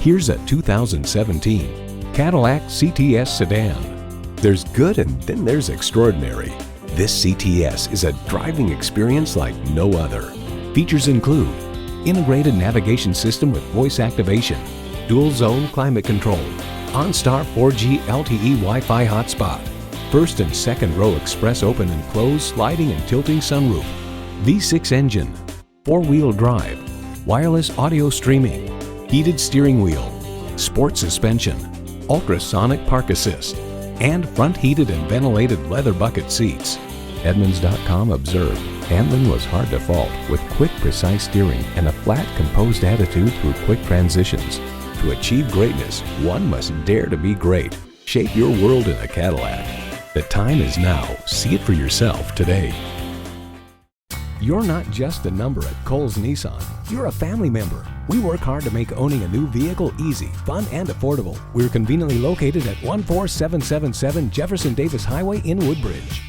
Here's a 2017 Cadillac CTS sedan. There's good and then there's extraordinary. This CTS is a driving experience like no other. Features include integrated navigation system with voice activation, dual zone climate control, OnStar 4G LTE Wi-Fi hotspot, first and second row express open and close sliding and tilting sunroof, V6 engine, 4-wheel drive, wireless audio streaming, heated steering wheel, sport suspension, ultrasonic park assist, and front heated and ventilated leather bucket seats. Edmunds.com observed, handling was hard to fault with quick, precise steering and a flat, composed attitude through quick transitions. To achieve greatness, one must dare to be great. Shape your world in a Cadillac. The time is now. See it for yourself today. You're not just a number at Cowles Nissan. You're a family member. We work hard to make owning a new vehicle easy, fun, and affordable. We're conveniently located at 14777 Jefferson Davis Highway in Woodbridge.